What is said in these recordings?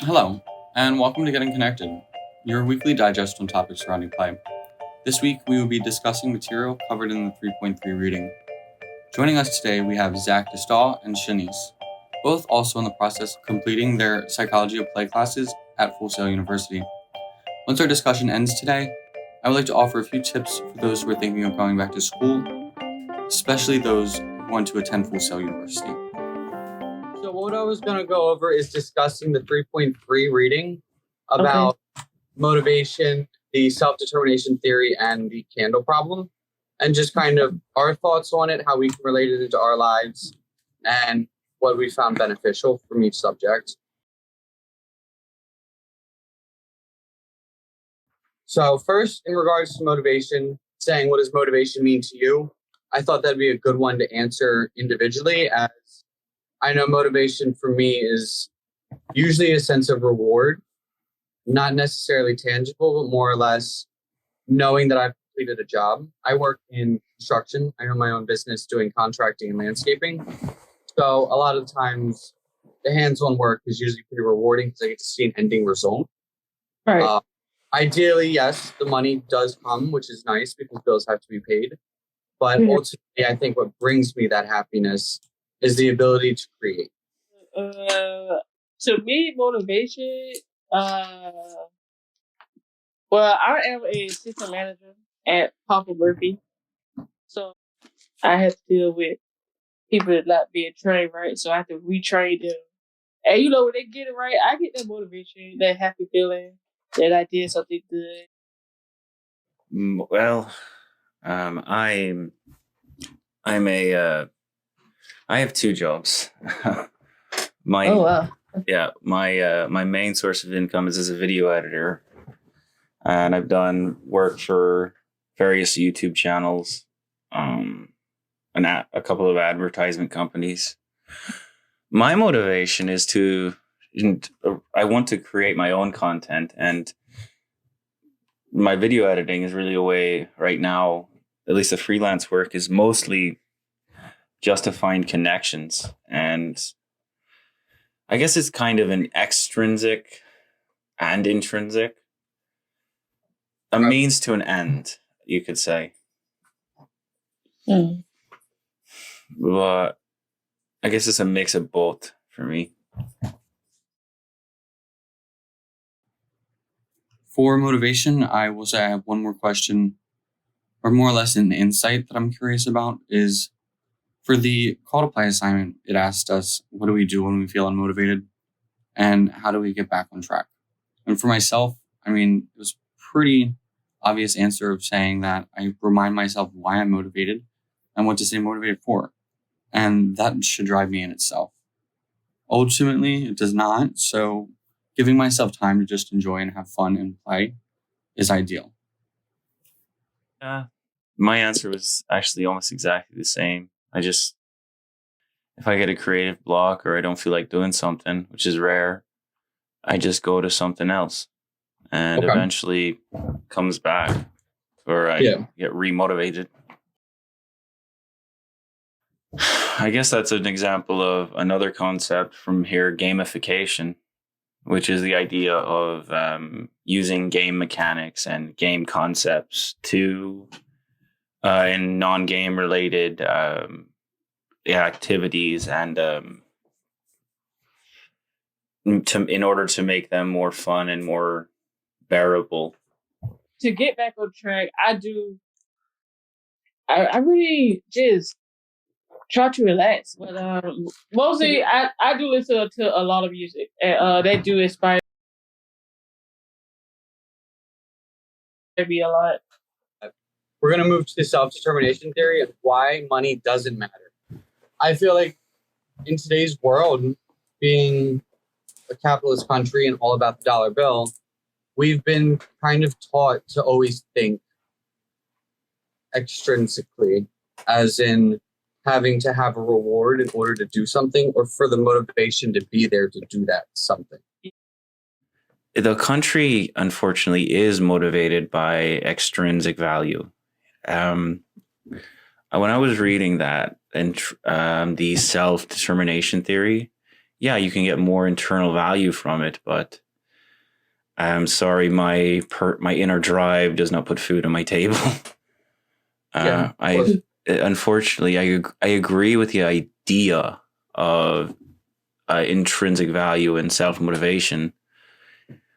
Hello, and welcome to Getting Connected, your weekly digest on topics surrounding play. This week, we will be discussing material covered in the 3.3 reading. Joining us today, we have Zach DeStahl and Shanice, both also in the process of completing their Psychology of Play classes at Full Sail University. Once our discussion ends today, I would like to offer a few tips for those who are thinking of going back to school, especially those who want to attend Full Sail University. So what I was going to go over is discussing the 3.3 reading about motivation, the self-determination theory, and the candle problem, and just kind of our thoughts on it, how we can relate it into our lives, and what we found beneficial from each subject. So first, in regards to motivation, saying what does motivation mean to you? I thought that'd be a good one to answer individually, as I know motivation for me is usually a sense of reward, not necessarily tangible, but more or less knowing that I've completed a job. I work in construction. I own my own business doing contracting and landscaping. So a lot of times the hands-on work is usually pretty rewarding because I get to see an ending result. Right. Ideally, yes, the money does come, which is nice because bills have to be paid. But ultimately, I think what brings me that happiness is the ability to create. To me, motivation. Well, I am a assistant manager at Papa Murphy, so I have to deal with people that not being trained right. So I have to retrain them. And when they get it right, I get that motivation, that happy feeling that I did something good. Well, I have two jobs. My main source of income is as a video editor, and I've done work for various YouTube channels, and a couple of advertisement companies. My motivation is I want to create my own content, and my video editing is really a way right now, at least the freelance work is mostly just to find connections. And I guess it's kind of an extrinsic and intrinsic, a means to an end, you could say. But I guess it's a mix of both for me. For motivation, I will say I have one more question, or more or less an insight that I'm curious about, is for the call to play assignment, it asked us, what do we do when we feel unmotivated? And how do we get back on track? And for myself, it was pretty obvious answer of saying that I remind myself why I'm motivated and what to stay motivated for. And that should drive me in itself. Ultimately, it does not. So giving myself time to just enjoy and have fun and play is ideal. My answer was actually almost exactly the same. If I get a creative block or I don't feel like doing something, which is rare, I just go to something else and eventually comes back, or I get remotivated. I guess that's an example of another concept from here, gamification, which is the idea of using game mechanics and game concepts to, in non-game related activities, and in order to make them more fun and more bearable. To get back on track, I really just try to relax, but mostly I do listen to a lot of music, and they do inspire me a lot. We're going to move to the self-determination theory of why money doesn't matter. I feel like in today's world, being a capitalist country and all about the dollar bill, we've been kind of taught to always think extrinsically, as in having to have a reward in order to do something, or for the motivation to be there to do that something. The country, unfortunately, is motivated by extrinsic value. When I was reading that and the self-determination theory, yeah, you can get more internal value from it, but I'm sorry, my inner drive does not put food on my table. Unfortunately, I agree with the idea of intrinsic value and self-motivation,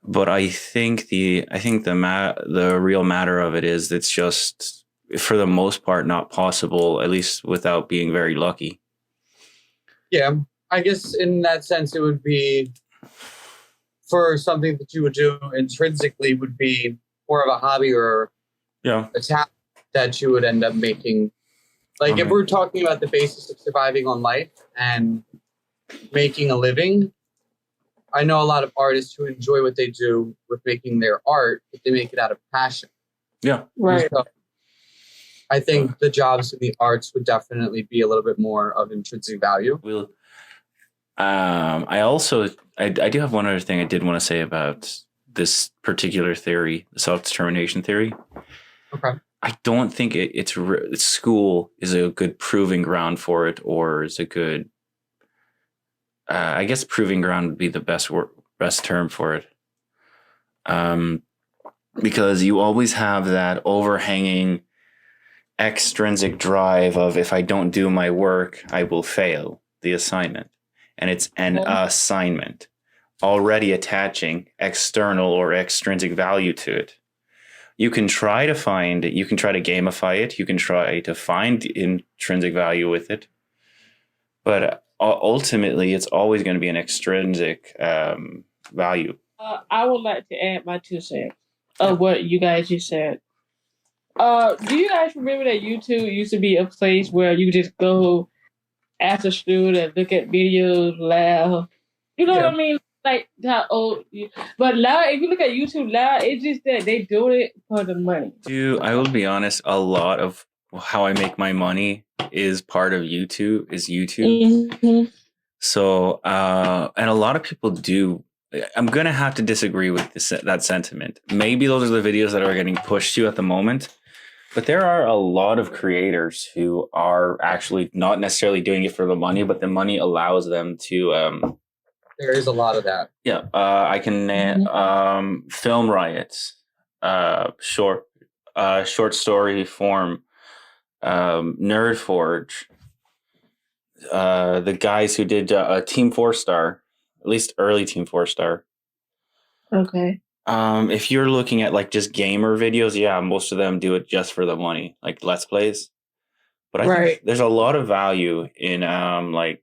but I think the real matter of it is it's just, for the most part, not possible, at least without being very lucky. Yeah, I guess in that sense, it would be, for something that you would do intrinsically, would be more of a hobby or a talent that you would end up making. Like, if we're talking about the basis of surviving on life and making a living, I know a lot of artists who enjoy what they do with making their art, but they make it out of passion. Yeah. Right. So I think the jobs in the arts would definitely be a little bit more of intrinsic value. I do have one other thing I did want to say about this particular theory, the self-determination theory. Okay. I don't think school is a good proving ground for it, or is a good. I guess proving ground would be the best term for it. Because you always have that overhanging extrinsic drive of, if I don't do my work, I will fail the assignment. And it's an assignment, already attaching external or extrinsic value to it. You can try to gamify it. You can try to find intrinsic value with it. But ultimately, it's always going to be an extrinsic value. I would like to add my 2 cents of what you guys just said. Do you guys remember that YouTube used to be a place where you just go after school and look at videos, laugh? You know what I mean? Like how old? But now, if you look at YouTube now, it's just that they do it for the money. Dude, I will be honest. A lot of how I make my money is part of YouTube. Mm-hmm. So, and a lot of people do. I'm gonna have to disagree with that sentiment. Maybe those are the videos that are getting pushed to at the moment. But there are a lot of creators who are actually not necessarily doing it for the money, but the money allows them to. There is a lot of that. Yeah, I can Film Riots, short story form, Nerd Forge, the guys who did Team 4-Star, at least early Team 4-Star. Okay. If you're looking at like just gamer videos, yeah, most of them do it just for the money, like Let's Plays. But I think there's a lot of value in like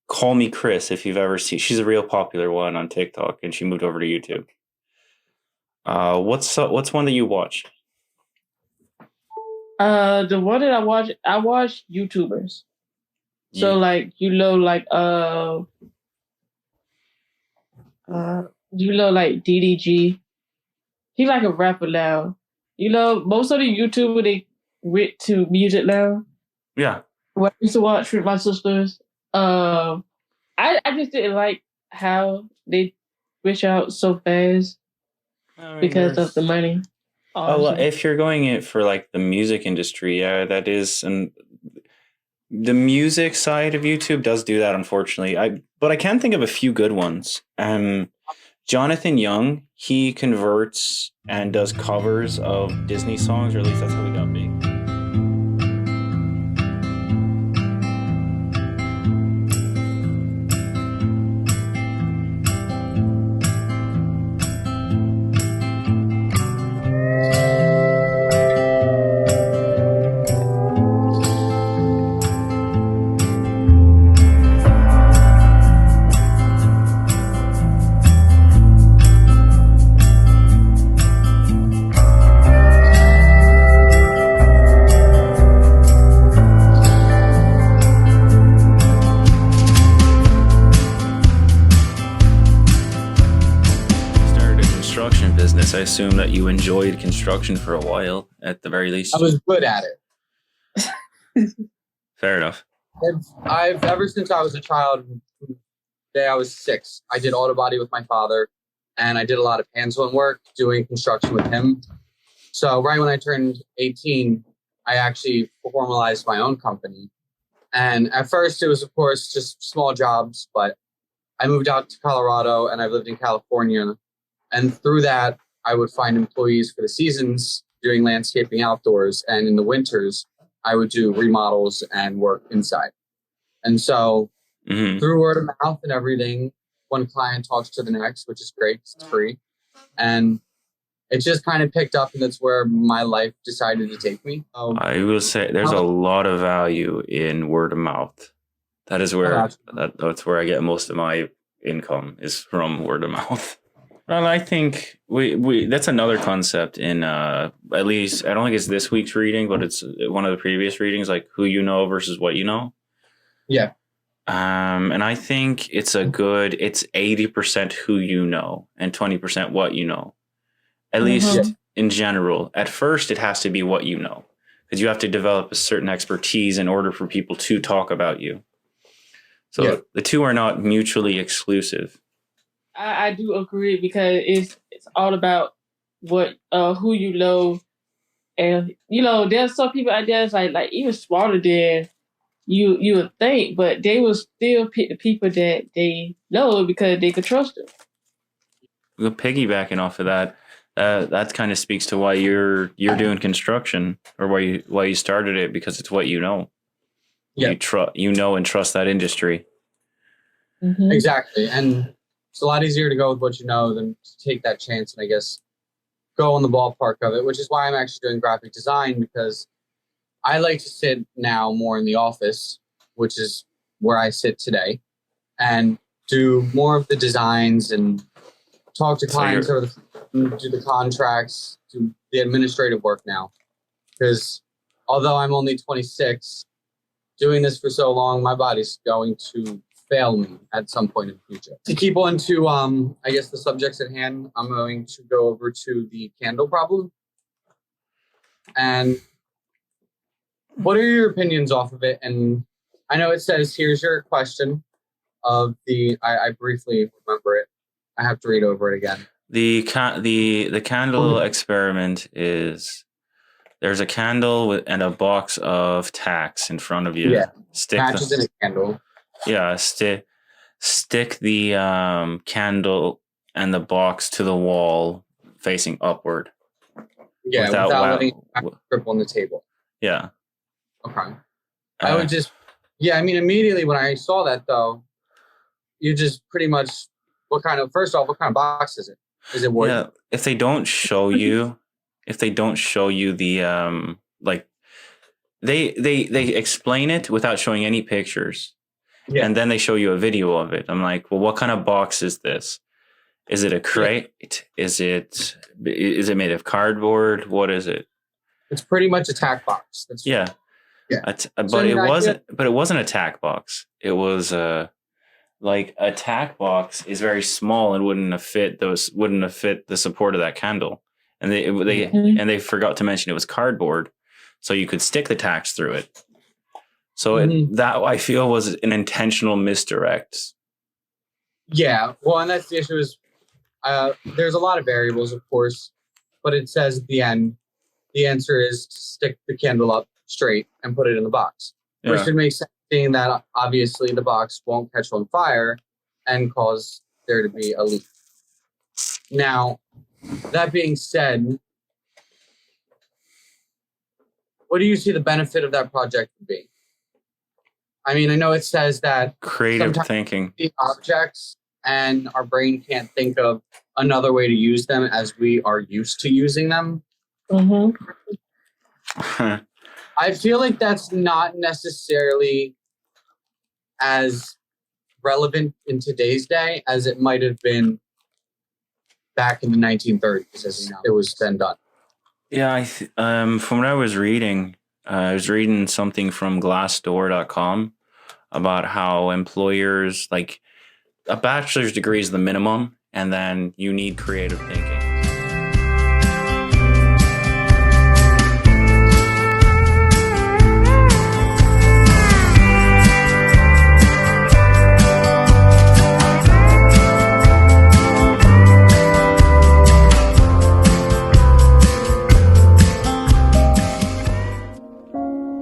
Call Me Chris, if you've ever seen. She's a real popular one on TikTok, and she moved over to YouTube. What's one that you watch? The one that I watch YouTubers. So like like DDG. He's like a rapper now. Most of the YouTubers, they went to music now. Yeah. What I used to watch with my sisters. I just didn't like how they switch out so fast because of the money. If you're going it for like the music industry, yeah, that is, and the music side of YouTube does do that, unfortunately. But I can think of a few good ones. Jonathan Young, he converts and does covers of Disney songs, or at least that's how he got big. I assume that you enjoyed construction for a while, at the very least. I was good at it. Fair enough. I've ever since I was a child, the day I was 6, I did auto body with my father, and I did a lot of hands-on work doing construction with him. So right when I turned 18, I actually formalized my own company. And at first it was, of course, just small jobs, but I moved out to Colorado and I've lived in California. And through that, I would find employees for the seasons doing landscaping outdoors. And in the winters, I would do remodels and work inside. And so through word of mouth and everything, one client talks to the next, which is great. It's free. And it just kind of picked up, and that's where my life decided to take me. I will say there's a lot of value in word of mouth. That is where that's where I get most of my income, is from word of mouth. Well, I think we that's another concept in at least I don't think it's this week's reading, but it's one of the previous readings, like who you know versus what you know. Yeah. And I think it's 80% who you know and 20% what you know. At least in general. At first, it has to be what you know, because you have to develop a certain expertise in order for people to talk about you. So the two are not mutually exclusive. I do agree, because it's all about what who you know, and there's some people out there that's like even smarter than you would think, but they will still pick the people that they know because they can trust them. We're piggybacking off of that. That kind of speaks to why you're doing construction, or why you started it, because it's what you know. Yeah, you know and trust that industry. Mm-hmm. Exactly, and it's a lot easier to go with what you know than to take that chance and I guess go on the ballpark of it, which is why I'm actually doing graphic design, because I like to sit now more in the office, which is where I sit today, and do more of the designs and talk to clients, do the contracts, do the administrative work now. Because although I'm only 26, doing this for so long, my body's going to fail me at some point in the future. To keep on to, I guess, the subjects at hand, I'm going to go over to the candle problem. And what are your opinions off of it? And I know it says, here's your question of the, I briefly remember it. I have to read over it again. The candle experiment is, there's a candle and a box of tacks in front of you. Yeah, matches in a candle. Yeah, stick the candle and the box to the wall facing upward. Yeah, without letting it grip on the table. Yeah. Okay. I would just, immediately when I saw that though, you just pretty much, what kind of box is it? Is it wood? Yeah, if they don't show you the they explain it without showing any pictures. Yeah. And then they show you a video of it. I'm like, well, what kind of box is this? Is it a crate? Yeah. Is it made of cardboard? What is it? It's pretty much a tack box. Yeah. But it wasn't a tack box. It was like a tack box is very small and wouldn't have fit the support of that candle. And they forgot to mention it was cardboard, so you could stick the tacks through it. So that I feel was an intentional misdirect. Yeah, well, and that's the issue is there's a lot of variables, of course, but it says at the end, the answer is to stick the candle up straight and put it in the box, which should make sense, seeing that obviously the box won't catch on fire and cause there to be a leak. Now, that being said, what do you see the benefit of that project to be? I mean, I know it says that creative thinking, the objects, and our brain can't think of another way to use them as we are used to using them. Mm-hmm. I feel like that's not necessarily as relevant in today's day as it might have been back in the 1930s, as it was then done. Yeah, from what I was reading something from Glassdoor.com about how employers, like, a bachelor's degree is the minimum, and then you need creative thinking.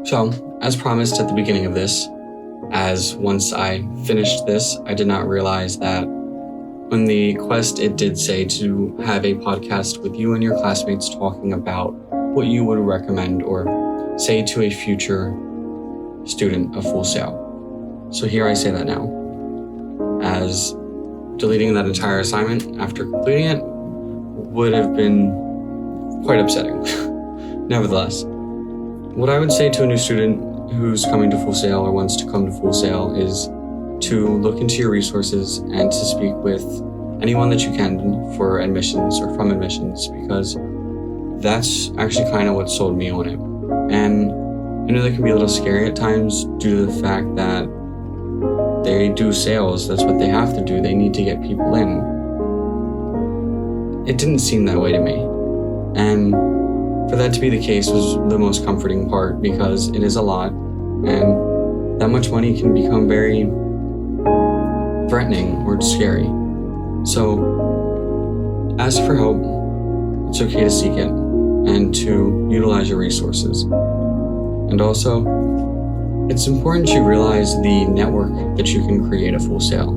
So, as promised at the beginning of this, as once I finished this, I did not realize that on the quest, it did say to have a podcast with you and your classmates talking about what you would recommend or say to a future student of Full Sail. So here I say that now, as deleting that entire assignment after completing it would have been quite upsetting. Nevertheless, what I would say to a new student who's coming to Full Sail or wants to come to Full Sail is to look into your resources and to speak with anyone that you can for admissions or from admissions, because that's actually kind of what sold me on it. And I know that can be a little scary at times due to the fact that they do sales. That's what they have to do. They need to get people in. It didn't seem that way to me. And for that to be the case was the most comforting part, because it is a lot, and that much money can become very threatening or scary. So ask for help. It's okay to seek it and to utilize your resources. And also, it's important to realize the network that you can create at Full Sail.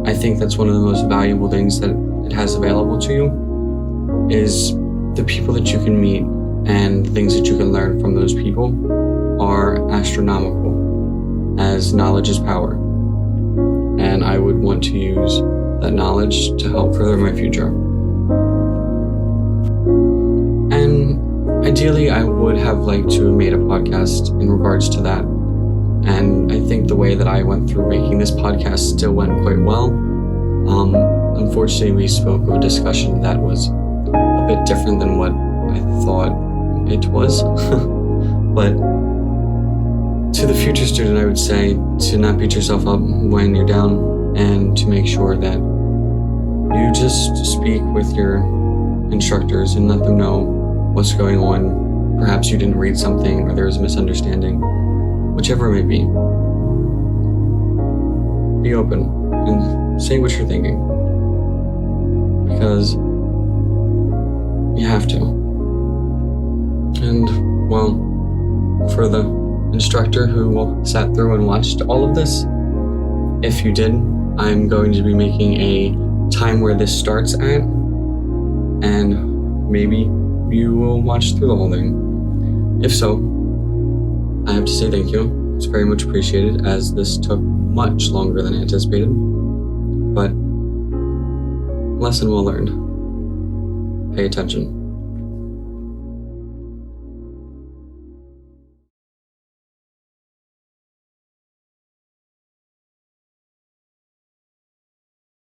I think that's one of the most valuable things that it has available to you, is the people that you can meet and the things that you can learn from those people are astronomical, as knowledge is power. And I would want to use that knowledge to help further my future. And ideally, I would have liked to have made a podcast in regards to that. And I think the way that I went through making this podcast still went quite well. Unfortunately, we spoke of a discussion that was a bit different than what I thought it was. But to the future student, I would say to not beat yourself up when you're down, and to make sure that you just speak with your instructors and let them know what's going on. Perhaps you didn't read something or there was a misunderstanding, whichever it may be. Be open and say what you're thinking, because you have to. And, well, for the instructor who sat through and watched all of this, if you did, I'm going to be making a time where this starts at, and maybe you will watch through the whole thing. If so, I have to say thank you. It's very much appreciated, as this took much longer than anticipated. But lesson well learned. Pay attention.